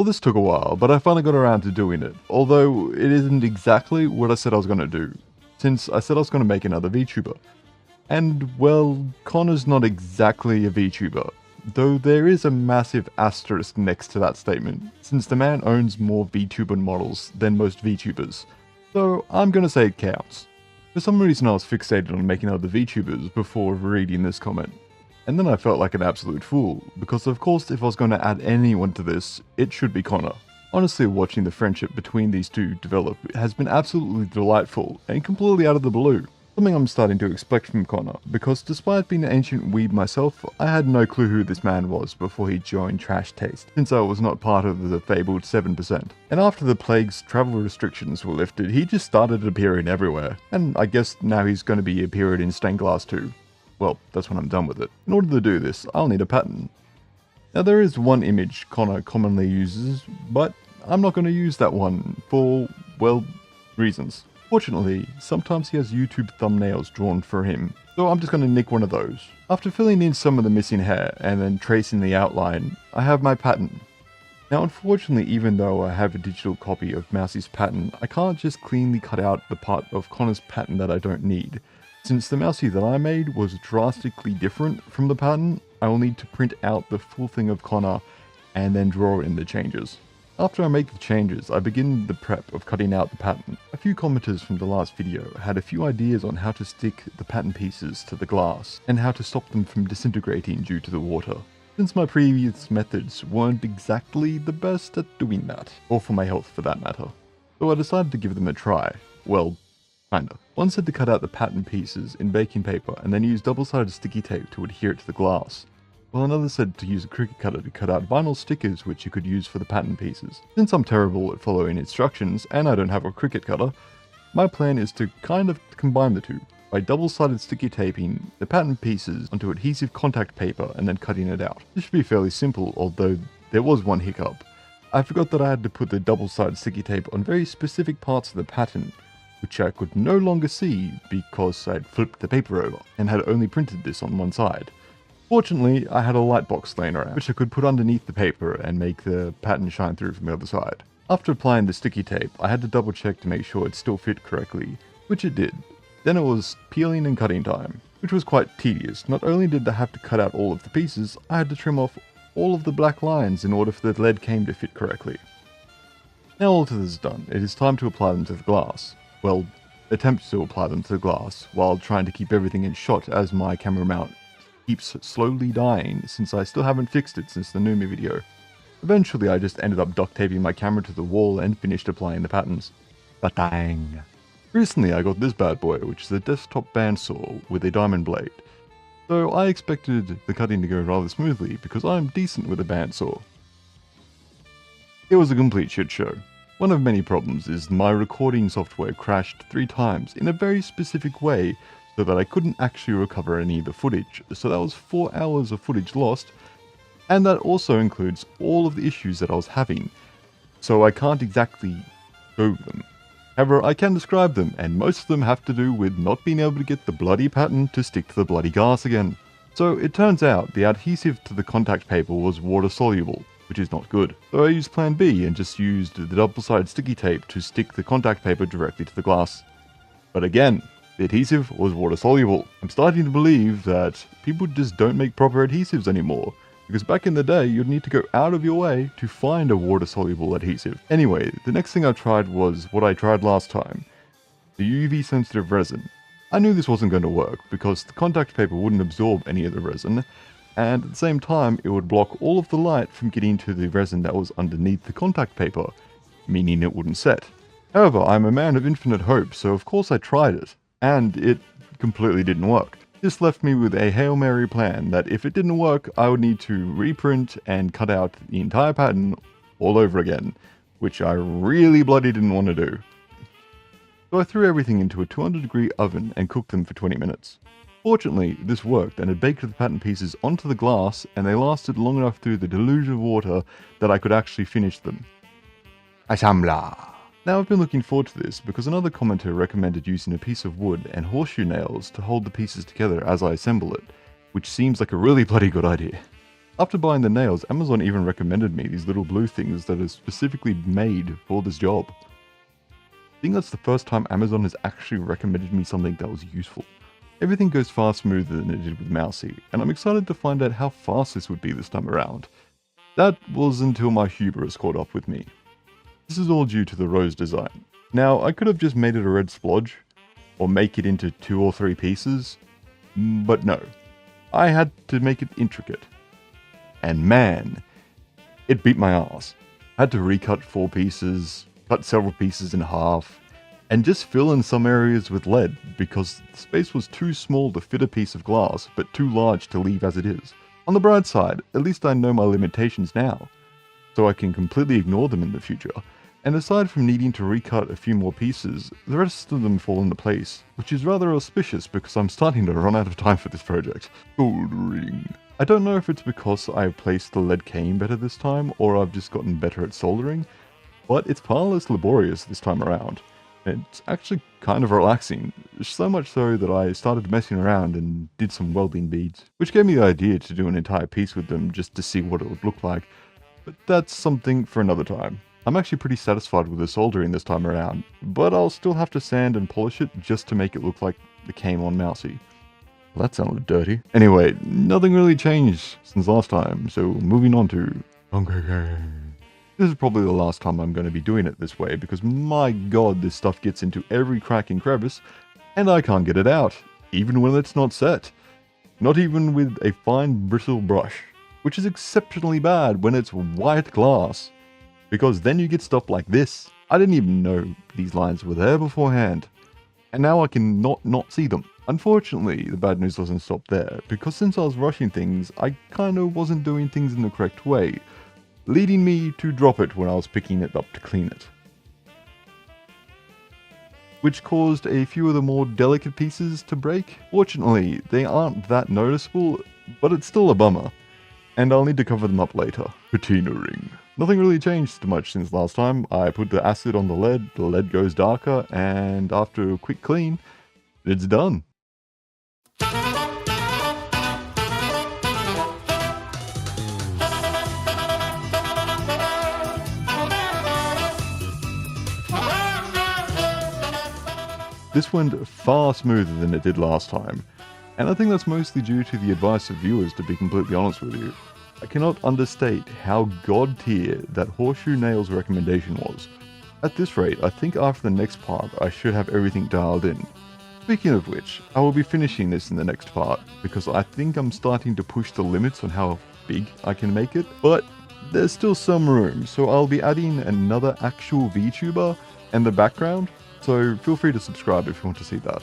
Well, this took a while, but I finally got around to doing it, although it isn't exactly what I said I was going to do, since I said I was going to make another VTuber. And, well, Connor's not exactly a VTuber, though there is a massive asterisk next to that statement, since the man owns more VTuber models than most VTubers, so I'm going to say it counts. For some reason I was fixated on making other VTubers before reading this comment. And then I felt like an absolute fool, because of course if I was going to add anyone to this, it should be Connor. Honestly, watching the friendship between these two develop has been absolutely delightful and completely out of the blue. Something I'm starting to expect from Connor, because despite being an ancient weeb myself, I had no clue who this man was before he joined Trash Taste, since I was not part of the fabled 7%. And after the plague's travel restrictions were lifted, he just started appearing everywhere, and I guess now he's going to be appearing in stained glass too. Well, that's when I'm done with it. In order to do this, I'll need a pattern. Now there is one image Connor commonly uses, but I'm not going to use that one for, well, reasons. Fortunately, sometimes he has YouTube thumbnails drawn for him, so I'm just going to nick one of those. After filling in some of the missing hair and then tracing the outline, I have my pattern. Now unfortunately, even though I have a digital copy of Mousie's pattern, I can't just cleanly cut out the part of Connor's pattern that I don't need. Since the Mousie that I made was drastically different from the pattern, I will need to print out the full thing of Connor and then draw in the changes. After I make the changes, I begin the prep of cutting out the pattern. A few commenters from the last video had a few ideas on how to stick the pattern pieces to the glass, and how to stop them from disintegrating due to the water, since my previous methods weren't exactly the best at doing that, or for my health for that matter. So I decided to give them a try. Well, kinda. One said to cut out the pattern pieces in baking paper and then use double-sided sticky tape to adhere it to the glass, while another said to use a Cricut cutter to cut out vinyl stickers which you could use for the pattern pieces. Since I'm terrible at following instructions and I don't have a Cricut cutter, my plan is to kind of combine the two by double-sided sticky taping the pattern pieces onto adhesive contact paper and then cutting it out. This should be fairly simple, although there was one hiccup. I forgot that I had to put the double-sided sticky tape on very specific parts of the pattern, which I could no longer see because I'd flipped the paper over and had only printed this on one side. Fortunately, I had a light box laying around, which I could put underneath the paper and make the pattern shine through from the other side. After applying the sticky tape, I had to double check to make sure it still fit correctly, which it did. Then it was peeling and cutting time, which was quite tedious. Not only did I have to cut out all of the pieces, I had to trim off all of the black lines in order for the lead cane to fit correctly. Now all of this is done, it is time to apply them to the glass. Well, attempt to apply them to the glass, while trying to keep everything in shot as my camera mount keeps slowly dying since I still haven't fixed it since the Numi video. Eventually I just ended up duct taping my camera to the wall and finished applying the patterns. Batang! Recently I got this bad boy, which is a desktop bandsaw with a diamond blade. So I expected the cutting to go rather smoothly because I'm decent with a bandsaw. It was a complete shit show. One of many problems is my recording software crashed 3 times in a very specific way so that I couldn't actually recover any of the footage, so that was 4 hours of footage lost, and that also includes all of the issues that I was having, so I can't exactly show them. However, I can describe them, and most of them have to do with not being able to get the bloody pattern to stick to the bloody glass again. So it turns out the adhesive to the contact paper was water soluble, which is not good. So I used plan B and just used the double-sided sticky tape to stick the contact paper directly to the glass. But again, the adhesive was water soluble. I'm starting to believe that people just don't make proper adhesives anymore, because back in the day you'd need to go out of your way to find a water soluble adhesive. Anyway, the next thing I tried was what I tried last time, the UV sensitive resin. I knew this wasn't going to work because the contact paper wouldn't absorb any of the resin, and at the same time it would block all of the light from getting to the resin that was underneath the contact paper, meaning it wouldn't set. However, I'm a man of infinite hope, so of course I tried it, and it completely didn't work. This left me with a Hail Mary plan that if it didn't work, I would need to reprint and cut out the entire pattern all over again, which I really bloody didn't want to do. So I threw everything into a 200-degree oven and cooked them for 20 minutes. Fortunately, this worked and it baked the pattern pieces onto the glass, and they lasted long enough through the deluge of water that I could actually finish them. Assembla! Now I've been looking forward to this because another commenter recommended using a piece of wood and horseshoe nails to hold the pieces together as I assemble it, which seems like a really bloody good idea. After buying the nails, Amazon even recommended me these little blue things that are specifically made for this job. I think that's the first time Amazon has actually recommended me something that was useful. Everything goes far smoother than it did with Mousy, and I'm excited to find out how fast this would be this time around. That was until my hubris caught up with me. This is all due to the rose design. Now, I could have just made it a red splodge, or make it into 2 or 3 pieces, but no. I had to make it intricate. And man, it beat my ass. I had to recut 4 pieces, cut several pieces in half, and just fill in some areas with lead because the space was too small to fit a piece of glass, but too large to leave as it is. On the bright side, at least I know my limitations now, so I can completely ignore them in the future. And aside from needing to recut a few more pieces, the rest of them fall into place, which is rather auspicious because I'm starting to run out of time for this project. Soldering. I don't know if it's because I've placed the lead cane better this time, or I've just gotten better at soldering, but it's far less laborious this time around. It's actually kind of relaxing, so much so that I started messing around and did some welding beads, which gave me the idea to do an entire piece with them just to see what it would look like, but that's something for another time. I'm actually pretty satisfied with the soldering this time around, but I'll still have to sand and polish it just to make it look like the came on Mousy. Well, that sounded dirty. Anyway, nothing really changed since last time, so moving on to... This is probably the last time I'm going to be doing it this way, because my god, this stuff gets into every crack and crevice, and I can't get it out, even when it's not set. Not even with a fine bristle brush, which is exceptionally bad when it's white glass, because then you get stuff like this. I didn't even know these lines were there beforehand, and now I can not see them. Unfortunately, the bad news doesn't stop there, because since I was rushing things, I kinda wasn't doing things in the correct way, leading me to drop it when I was picking it up to clean it. Which caused a few of the more delicate pieces to break. Fortunately, they aren't that noticeable, but it's still a bummer, and I'll need to cover them up later. Patinering. Nothing really changed much since last time. I put the acid on the lead goes darker, and after a quick clean, it's done. This went far smoother than it did last time, and I think that's mostly due to the advice of viewers, to be completely honest with you. I cannot understate how god tier that horseshoe nails recommendation was. At this rate, I think after the next part I should have everything dialed in. Speaking of which, I will be finishing this in the next part, because I think I'm starting to push the limits on how big I can make it, but there's still some room, so I'll be adding another actual VTuber and the background, so feel free to subscribe if you want to see that.